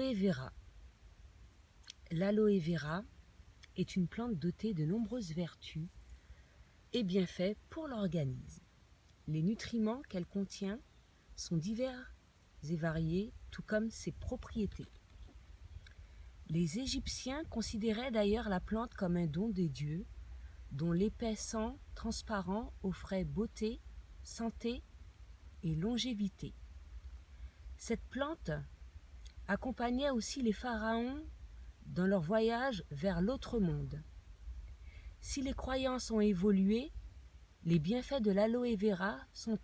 L'aloe vera. L'aloe vera est une plante dotée de nombreuses vertus et bienfaits pour l'organisme. Les nutriments qu'elle contient sont divers et variés, tout comme ses propriétés. Les Égyptiens considéraient d'ailleurs la plante comme un don des dieux, dont l'épais sang transparent offrait beauté, santé et longévité. Cette plante accompagnait aussi les pharaons dans leur voyage vers l'autre monde. Si les croyances ont évolué, les bienfaits de l'aloe vera sont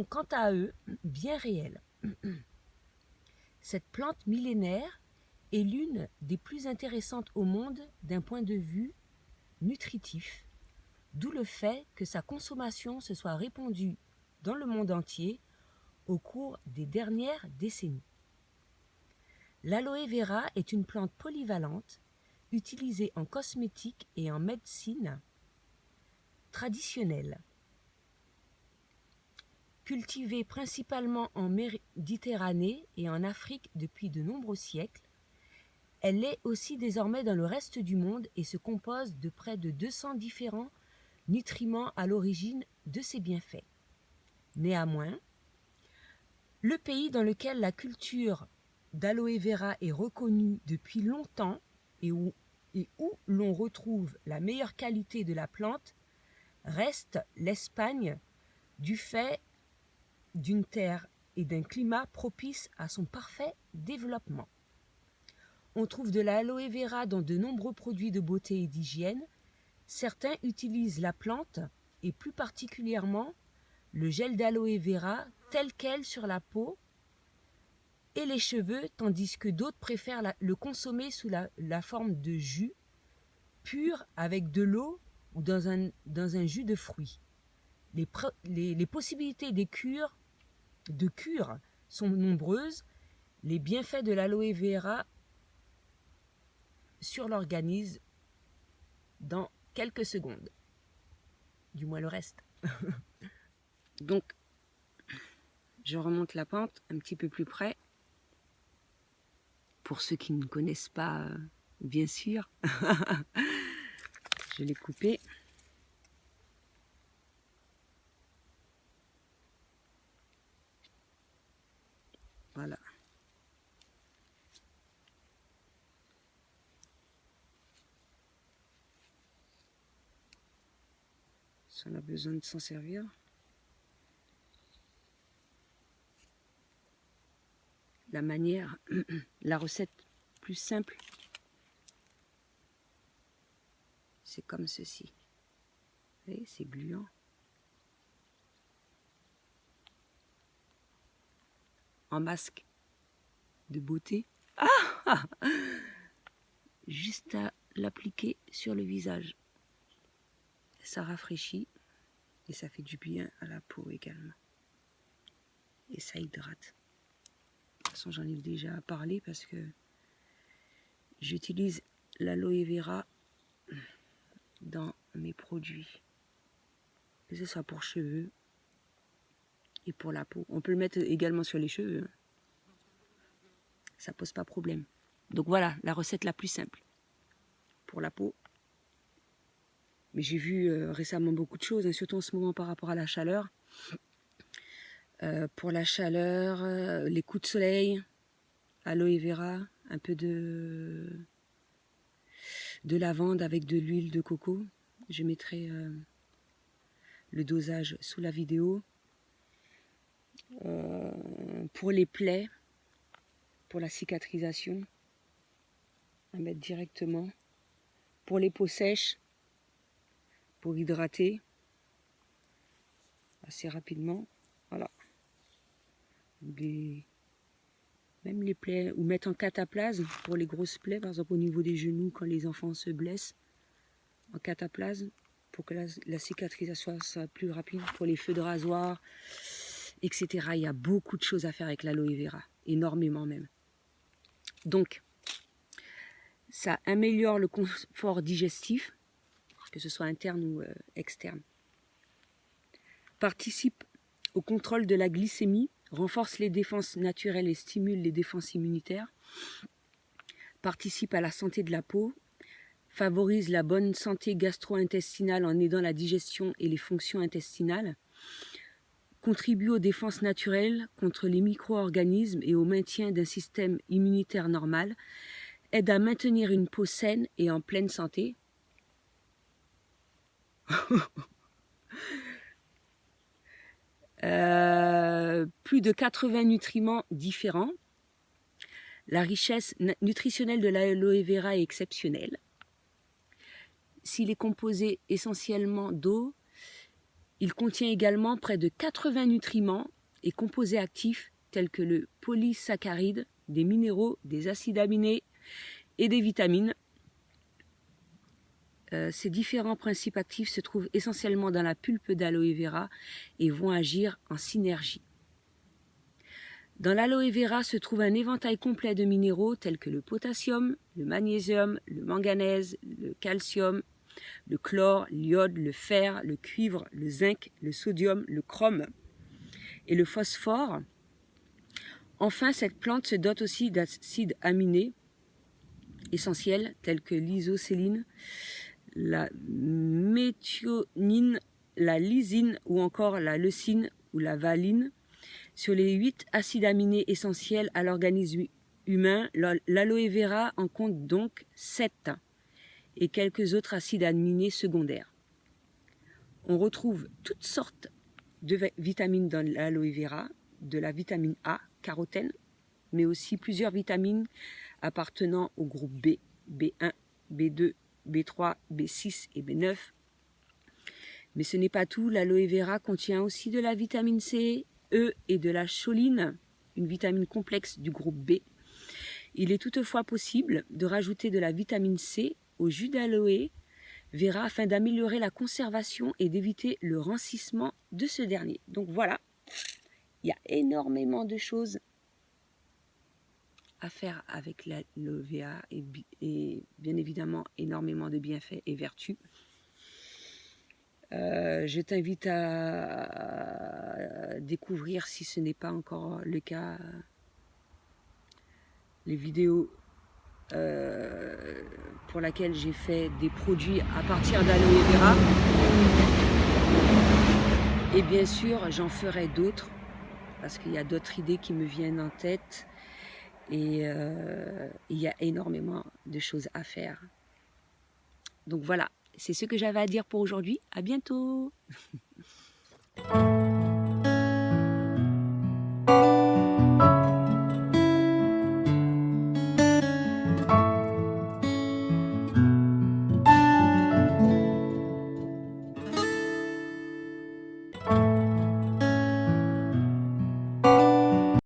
quant à eux bien réels. Cette plante millénaire est l'une des plus intéressantes au monde d'un point de vue nutritif, d'où le fait que sa consommation se soit répandue dans le monde entier au cours des dernières décennies. L'aloe vera est une plante polyvalente, utilisée en cosmétique et en médecine traditionnelle. Cultivée principalement en Méditerranée et en Afrique depuis de nombreux siècles, elle l'est aussi désormais dans le reste du monde et se compose de près de 200 différents nutriments à l'origine de ses bienfaits. Néanmoins, le pays dans lequel la culture d'aloe vera est reconnue depuis longtemps et où l'on retrouve la meilleure qualité de la plante reste l'Espagne, du fait d'une terre et d'un climat propice à son parfait développement. On trouve de l'aloe vera dans de nombreux produits de beauté et d'hygiène. Certains utilisent la plante et plus particulièrement le gel d'aloe vera tel quel sur la peau et les cheveux, tandis que d'autres préfèrent le consommer sous la forme de jus pur avec de l'eau ou dans un jus de fruits. Les possibilités de cure sont nombreuses. Les bienfaits de l'aloe vera sur l'organisme dans quelques secondes. Du moins le reste. Donc, je remonte la pente un petit peu plus près. Pour ceux qui ne connaissent pas, bien sûr, je l'ai coupé. Voilà. Si on a besoin de s'en servir. La manière, la recette plus simple, c'est comme ceci. Vous voyez, c'est gluant. En masque de beauté. Ah, juste à l'appliquer sur le visage. Ça rafraîchit et ça fait du bien à la peau également. Et ça hydrate. De toute façon, j'en ai déjà parlé parce que j'utilise l'aloe vera dans mes produits. Que ce soit pour cheveux et pour la peau. On peut le mettre également sur les cheveux. Ça pose pas problème. Donc voilà, la recette la plus simple pour la peau. Mais j'ai vu récemment beaucoup de choses, surtout en ce moment par rapport à la chaleur. Pour la chaleur, les coups de soleil, aloe vera, un peu de lavande avec de l'huile de coco. Je mettrai le dosage sous la vidéo. Pour les plaies, pour la cicatrisation, à mettre directement. Pour les peaux sèches, pour hydrater assez rapidement. Voilà. Même les plaies, ou mettre en cataplasme pour les grosses plaies, par exemple au niveau des genoux quand les enfants se blessent, en cataplasme pour que la cicatrisation soit plus rapide, pour les feux de rasoir, etc. Il y a beaucoup de choses à faire avec l'aloe vera, énormément même. Donc, ça améliore le confort digestif, que ce soit interne ou externe. Participe au contrôle de la glycémie, renforce les défenses naturelles et stimule les défenses immunitaires, participe à la santé de la peau, favorise la bonne santé gastro-intestinale en aidant la digestion et les fonctions intestinales, contribue aux défenses naturelles contre les micro-organismes et au maintien d'un système immunitaire normal, aide à maintenir une peau saine et en pleine santé. Plus de 80 nutriments différents. La richesse nutritionnelle de l'aloe vera est exceptionnelle. S'il est composé essentiellement d'eau, il contient également près de 80 nutriments et composés actifs tels que le polysaccharide, des minéraux, des acides aminés et des vitamines. Ces différents principes actifs se trouvent essentiellement dans la pulpe d'aloe vera et vont agir en synergie. Dans l'aloe vera se trouve un éventail complet de minéraux tels que le potassium, le magnésium, le manganèse, le calcium, le chlore, l'iode, le fer, le cuivre, le zinc, le sodium, le chrome et le phosphore. Enfin, cette plante se dote aussi d'acides aminés essentiels tels que l'isocéline, la méthionine, la lysine ou encore la leucine ou la valine. Sur les 8 acides aminés essentiels à l'organisme humain, l'aloe vera en compte donc 7 et quelques autres acides aminés secondaires. On retrouve toutes sortes de vitamines dans l'aloe vera, de la vitamine A, carotène, mais aussi plusieurs vitamines appartenant au groupe B, B1, B2, B3, B6 et B9. Mais ce n'est pas tout, l'aloe vera contient aussi de la vitamine C, E et de la choline, une vitamine complexe du groupe B. Il est toutefois possible de rajouter de la vitamine C au jus d'aloe vera afin d'améliorer la conservation et d'éviter le rancissement de ce dernier. Donc voilà, il y a énormément de choses à faire avec l'aloe vera et bien évidemment énormément de bienfaits et vertus. Je t'invite à découvrir, si ce n'est pas encore le cas, les vidéos pour lesquelles j'ai fait des produits à partir d'aloe vera. Et bien sûr, j'en ferai d'autres, parce qu'il y a d'autres idées qui me viennent en tête. Et il y a énormément de choses à faire. Donc voilà, c'est ce que j'avais à dire pour aujourd'hui. À bientôt!